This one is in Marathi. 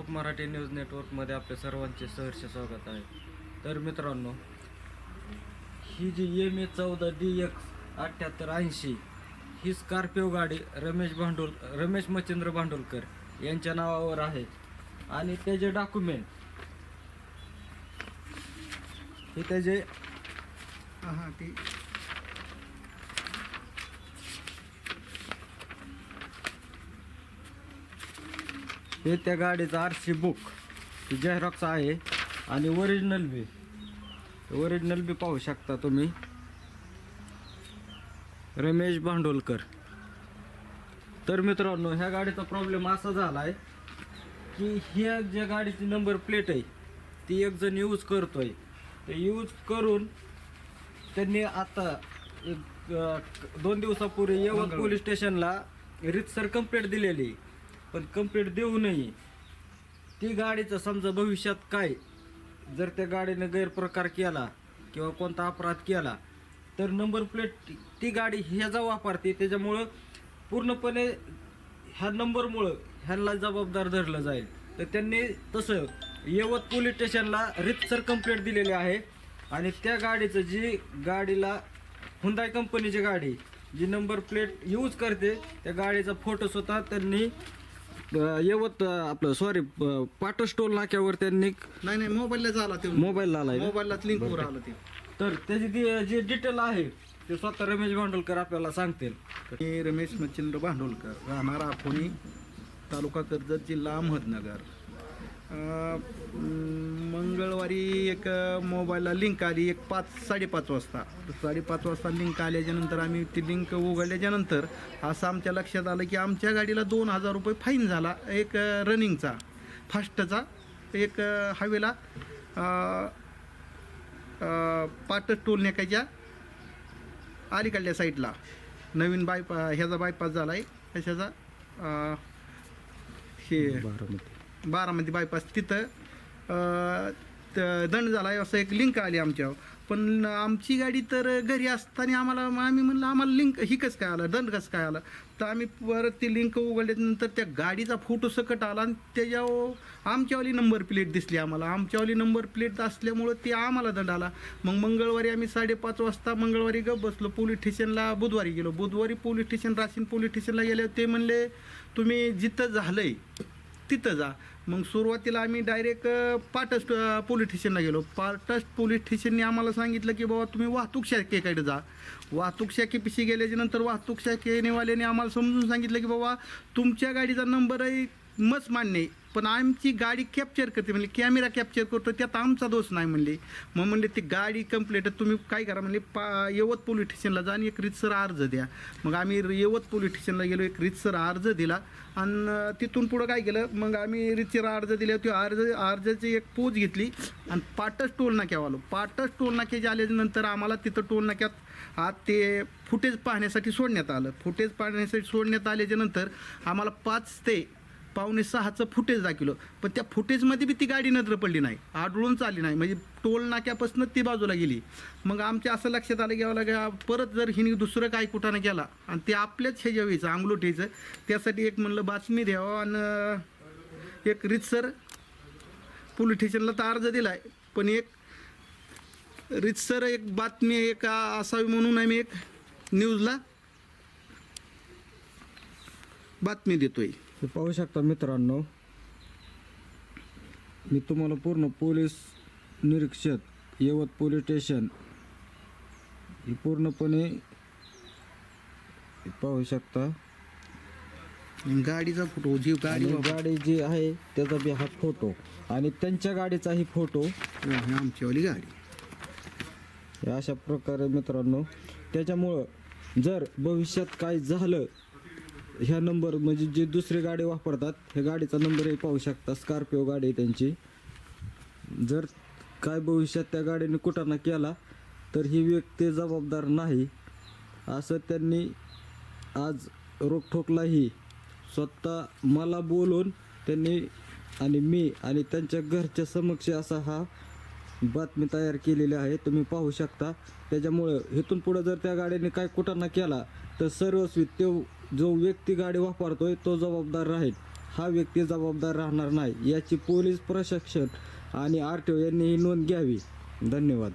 देशमुख मराठी न्यूज नेटवर्कमध्ये आपल्या सर्वांचे सहर्ष स्वागत आहे. तर मित्रांनो, ही जी MA14DX7880 ही स्कॉर्पिओ गाडी रमेश मच्छिंद्र भांडुलकर यांच्या नावावर आहे आणि त्याचे डॉक्युमेंट हे त्याचे हे त्या गाडीचं RC बुक झेरॉक्स आहे आणि ओरिजिनल बी पाहू शकता तुम्ही. रमेश भांडुलकर. तर मित्रांनो, ह्या गाडीचा प्रॉब्लेम असा झाला आहे की ह्या ज्या गाडीची नंबर प्लेट आहे ती एक जण यूज करतोय. ते यूज करून त्यांनी आता 2 दिवसापूर्वी यवत पोलीस स्टेशनला रितसर कंप्लेंट दिलेली, पण कंप्लेंट देऊ नये. ती गाडीचं समजा भविष्यात काय जर त्या गाडीने गैरप्रकार केला किंवा कोणता अपराध केला तर नंबर प्लेट ती गाडी ह्याचा वापरते, त्याच्यामुळं पूर्णपणे ह्या नंबरमुळं ह्याला जबाबदार धरलं जाईल. तर त्यांनी तसं यवत पोलीस स्टेशनला रितसर कंप्लेंट दिलेली आहे आणि त्या गाडीचं जी गाडीला हुंदाई कंपनीची गाडी जी नंबर प्लेट यूज करते त्या गाडीचा फोटो स्वतः त्यांनी यवत पाटस टोल नाक्यावर त्यांनी नाही मोबाईलला आला ते, मोबाईलला आलाय, मोबाईललाच लिंकवर आलं ते. तर त्याची जी डिटेल आहे ते स्वतः रमेश भांडुलकर आपल्याला सांगतील. मी रमेश मच्छिंद्र भांडुलकर, राहणार आखोनी, तालुका कर्जत, जिल्हा अहमदनगर. मंगळवारी एक मोबाईलला लिंक आली 5:30 वाजता. 5:30 वाजता लिंक आल्याच्यानंतर आम्ही ती लिंक उघडल्याच्यानंतर असं आमच्या लक्षात आलं की आमच्या गाडीला 2,000 रुपये फाईन झाला, एक रनिंगचा फास्टचा, एक हायवेला पाटस टोल नाक्याच्या अलीकडल्या साईडला नवीन ह्याचा बायपास झाला आहे, कशाचा हे बारामती बायपास, तिथं दंड झाला आहे असं एक लिंक आली आमच्यावर. पण आमची गाडी तर घरी असताना आम्ही म्हणलं आम्हाला लिंक ही कसं काय आलं, दंड कसं काय आलं. तर आम्ही परत ती लिंक उघडल्यानंतर त्या गाडीचा फोटो सकट आला आणि त्याच्यावर आमच्यावाली नंबर प्लेट दिसली आम्हाला. आमच्यावाली नंबर प्लेट असल्यामुळं ते आम्हाला दंड आला. मग मंगळवारी आम्ही 5:30 वाजता मंगळवारी बसलो पोलीस स्टेशनला. बुधवारी गेलो, बुधवारी पोलीस स्टेशन राशीन पोलीस स्टेशनला गेले. ते म्हणले तुम्ही जिथं झालंय तिथं जा. मग सुरुवातीला आम्ही डायरेक्ट पाटस पोलीस स्टेशनला गेलो. पाटस पोलीस स्टेशनने आम्हाला सांगितलं की बाबा तुम्ही वाहतूक शाखेकडे जा. वाहतूक शाखेपाशी गेल्याच्यानंतर वाहतूक शाखेवाल्याने आम्हाला समजून सांगितलं की बाबा तुमच्या गाडीचा नंबर आहे मस्त मान्य आहे, पण आमची गाडी कॅप्चर करते म्हणले, कॅमेरा कॅप्चर करतो, त्यात आमचा दोष नाही म्हणले. मग म्हणले ती गाडी कंप्लेट तुम्ही काय करा म्हणले, यवत पोलीस स्टेशनला जा आणि एक रितसर अर्ज द्या. मग आम्ही यवत पोलीस स्टेशनला गेलो, एक रितसर अर्ज दिला आणि तिथून पुढं काय केलं, मग आम्ही रितसर अर्ज दिला. तो अर्जाची एक पोच घेतली आणि पाटस टोल नाक्यावर आलो. पाटस टोल नाक्याच्या आल्यानंतर आम्हाला तिथं टोल नाक्यात आत ते फुटेज पाहण्यासाठी सोडण्यात आलं. फुटेज पाहण्यासाठी सोडण्यात आल्याच्यानंतर आम्हाला 5 ते 5:45चं फुटेज दाखवलं, पण त्या फुटेजमध्ये बी ती गाडी नजर पडली नाही, आढळून चालली नाही, म्हणजे टोल नाक्यापासून ती बाजूला गेली. मग आमच्या असं लक्षात आलं की परत जर हिने दुसरं काय कुठानं केला आणि ते आपल्याच ह्याच्या व्हायचं अंगलोठीचं, त्यासाठी एक म्हणलं बातमी द्यावं आणि एक रितसर पोलीस स्टेशनला तर अर्ज दिला आहे, पण एक रितसर एक बातमी एक असावी म्हणून आम्ही एक न्यूजला बातमी देतोय. हे पाहू शकता मित्रांनो, मी तुम्हाला पूर्ण पोलीस निरीक्षक यवत पोलीस स्टेशन हे पूर्णपणे पाहू शकता. गाडीचा फोटो, जी गाडी जी आहे त्याचा बी हा फोटो आणि त्यांच्या गाडीचाही फोटो, आमचीवाली गाडी. अशा प्रकारे मित्रांनो, त्याच्यामुळं जर भविष्यात काय झालं ह्या नंबर म्हणजे जे दुसरी गाडी वापरतात ह्या गाडीचा नंबरही पाहू शकता, स्कॉर्पिओ गाडी आहे त्यांची. जर काय भविष्यात त्या गाडीने कुठाना केला तर ही व्यक्ती जबाबदार नाही असं त्यांनी आज रोखठोकलाही स्वतः मला बोलून त्यांनी आणि मी आणि त्यांच्या घरच्या समक्ष असा हा बातमी तयार केलेली आहे, तुम्ही पाहू शकता. त्याच्यामुळं इथून पुढं जर त्या गाडीने काय कुठाना केला तर सर्वस्वी तो जो व्यक्ती गाडी वापरतोय तो जबाबदार राहील हा व्यक्ती जबाबदार राहणार नाही याची पोलीस प्रशासन आणि RTO यांनी ही नोंद घ्यावी. धन्यवाद.